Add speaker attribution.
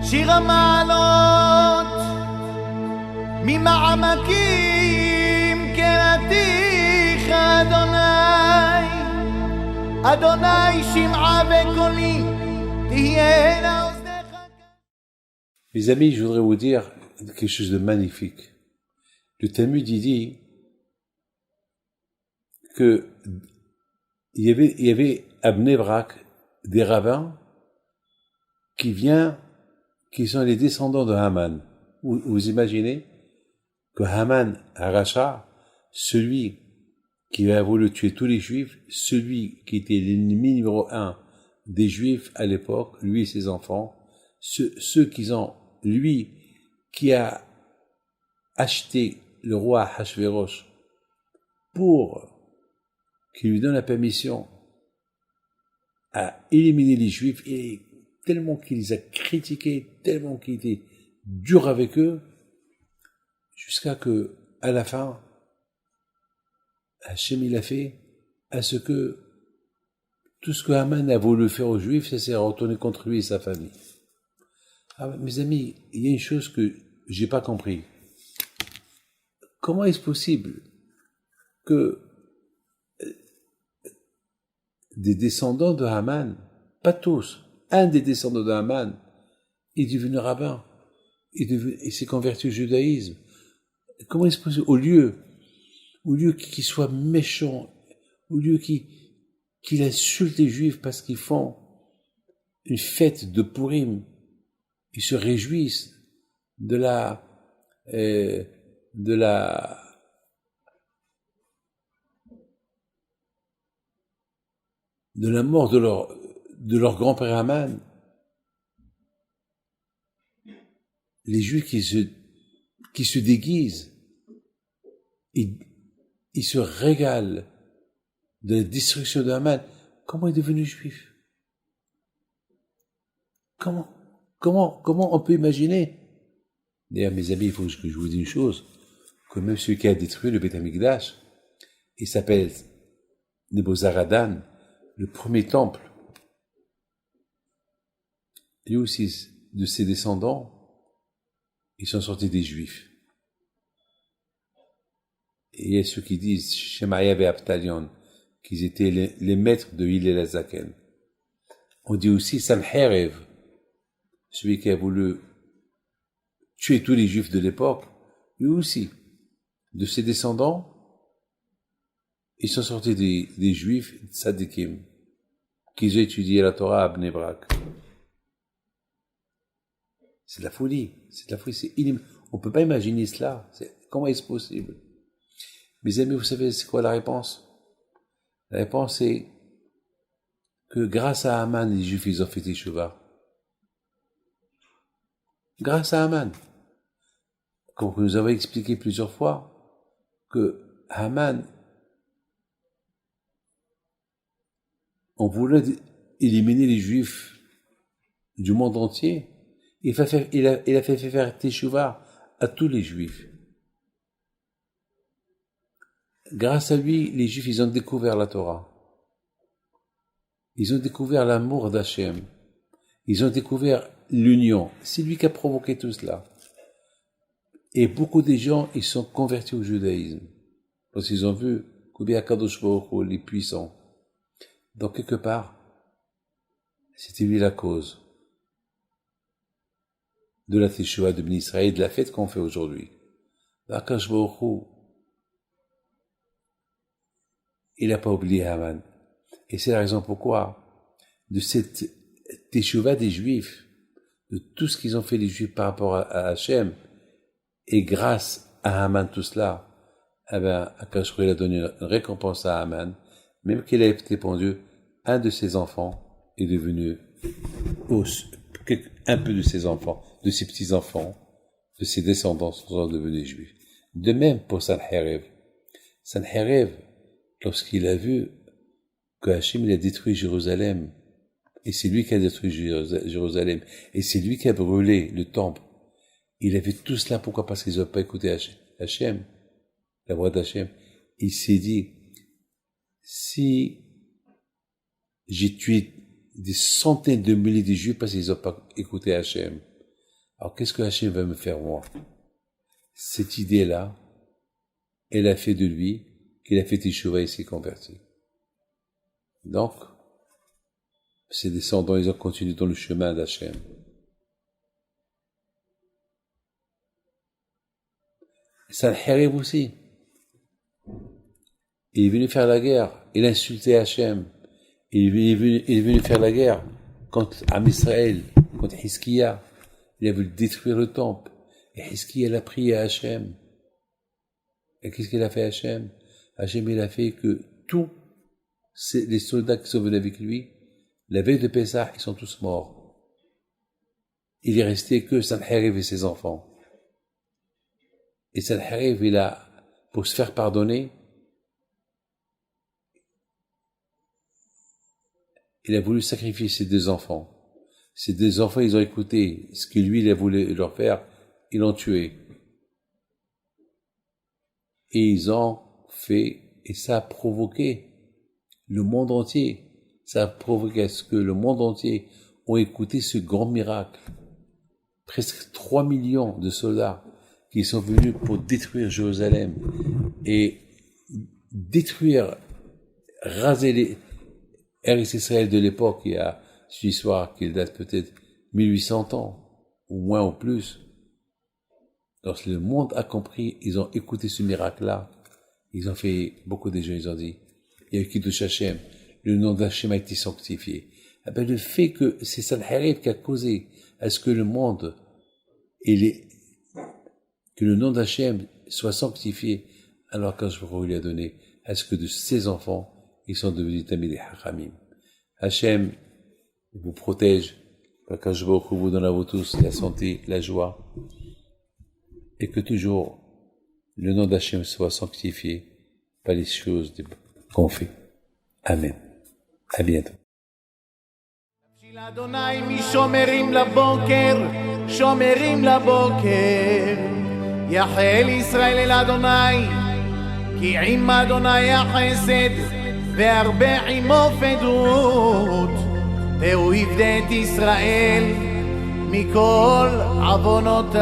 Speaker 1: שיר המעלות ממעמקים קראתיך אדוני אדוני שמעה וקולי תהיינה אוזניך.
Speaker 2: Mes amis, je voudrais vous dire quelque chose de magnifique. Le Talmud dit que il y avait à Bnei Brak des rabbins qui sont les descendants de Haman. Vous imaginez que Haman, Aracha, celui qui a voulu tuer tous les juifs, celui qui était l'ennemi numéro 1 des juifs à l'époque, lui et ses enfants, ceux qui a acheté le roi Hachvérosh pour qu'il lui donne la permission à éliminer les juifs, et tellement qu'il les a critiqués, tellement qu'il était dur avec eux, jusqu'à que, à la fin, Hachem il a fait à ce que tout ce que Haman a voulu faire aux juifs, ça s'est retourné contre lui et sa famille. Ah, mes amis, il y a une chose que j'ai pas compris. Comment est-ce possible que des descendants de Haman, pas tous, un des descendants de Haman est devenu rabbin, et s'est converti au judaïsme? Comment est-ce possible? Au lieu qu'il soit méchant, au lieu qu'il insulte les juifs parce qu'ils font une fête de Purim, ils se réjouissent de la mort de leur grand-père Haman. Les juifs qui se déguisent, ils se régalent de la destruction de Haman. Comment est devenu juif? Comment on peut imaginer? D'ailleurs, mes amis, il faut que je vous dise une chose, que même celui qui a détruit le Beth Amikdash, il s'appelle Nebuzaradan, le premier temple. Lui aussi, de ses descendants, ils sont sortis des Juifs. Et il y a ceux qui disent, Shemaya et Abtalion, qu'ils étaient les maîtres de Hillel Azaken. On dit aussi Sancherev, celui qui a voulu tuer tous les Juifs de l'époque, lui aussi, de ses descendants, ils sont sortis des Juifs tzadikim, qui ont étudié la Torah à Bnei Brak. C'est de la folie, on ne peut pas imaginer cela. Comment est-ce possible? Mes amis, vous savez, c'est quoi la réponse? La réponse est que grâce à Haman, les Juifs, ils ont fait Teshuvah. Grâce à Haman. Comme nous avons expliqué plusieurs fois, que Haman, on voulait éliminer les Juifs du monde entier. Il a fait faire Teshuvah à tous les Juifs. Grâce à lui, les Juifs, ils ont découvert la Torah. Ils ont découvert l'amour d'Hachem. Ils ont découvert l'union. C'est lui qui a provoqué tout cela. Et beaucoup de gens, ils sont convertis au judaïsme. Parce qu'ils ont vu combien Kadosh Baruch Hu, les puissants. Donc, quelque part, c'était lui la cause de la Teshuvah de Bnei Israël, de la fête qu'on fait aujourd'hui. Kadosh Baruch Hu, il n'a pas oublié Haman. Et c'est la raison pourquoi, de cette Teshuvah des Juifs, de tout ce qu'ils ont fait les Juifs par rapport à Hachem, et grâce à Haman tout cela, eh bien, Akadosh Baruch Hu a donné une récompense à Haman, même qu'il a été pendu, un de ses enfants est devenu un peu de ses enfants, de ses petits-enfants, de ses descendants sont devenus juifs. De même pour Sancherev. Sancherev, lorsqu'il a vu que Hachem il a détruit Jérusalem, et c'est lui qui a détruit Jérusalem, et c'est lui qui a brûlé le temple, il a vu tout cela, pourquoi? Parce qu'ils n'ont pas écouté Hachem, la voix d'Hachem. Il s'est dit, si j'ai tué des centaines de milliers de Juifs parce qu'ils n'ont pas écouté Hachem, Alors qu'est-ce que Hachem va me faire moi? Cette idée-là, elle a fait de lui qu'il a fait Teshuvah et s'est converti. Donc, ses descendants, ils ont continué dans le chemin d'Hachem. Sanherib aussi. Il est venu faire la guerre. Il a insulté Hachem. Il est venu faire la guerre contre Am Israël, contre Hiskiya. Il a voulu détruire le temple. Et Hiskiya l'a prié à Hachem. Et qu'est-ce qu'il a fait Hachem? Hachem, il a fait que tous les soldats qui sont venus avec lui, la veille de Pessah, ils sont tous morts. Il est resté que Sanherib et ses enfants. Et Sanherib, il a, pour se faire pardonner, il a voulu sacrifier ses 2 enfants. Ces 2 enfants, ils ont écouté ce que lui, il a voulu leur faire, ils l'ont tué. Et ils ont fait, et ça a provoqué le monde entier. Ça a provoqué à ce que le monde entier ont écouté ce grand miracle. Presque 3 millions de soldats qui sont venus pour détruire Jérusalem et détruire, raser les Eretz Israël de l'époque. Il y a cette histoire qui date peut-être 1800 ans, ou moins ou plus. Lorsque le monde a compris, ils ont écouté ce miracle-là. Ils ont fait, beaucoup de gens, ils ont dit, il y a eu Kiddush Hashem, le nom d'Hachem a été sanctifié. Eh ben, le fait que c'est Sanherib qui a causé à ce que le monde que le nom d'Hachem soit sanctifié, alors qu'Hachem lui a donné à ce que de ses enfants, ils sont devenus Tamid et Hachamim. Hachem vous protège, qu'Hachem vous donne à vous tous la santé, la joie, et que toujours le nom d'Hachem soit sanctifié par les choses qu'on fait. Amen. À bientôt.
Speaker 1: אדוני משומרים לבוקר, שומרים לבוקר. יחל ישראל אל אדוני, כי עם אדוני החסד, והרבה עמו פדות. והוא יפדה את ישראל מכל עוונותיו.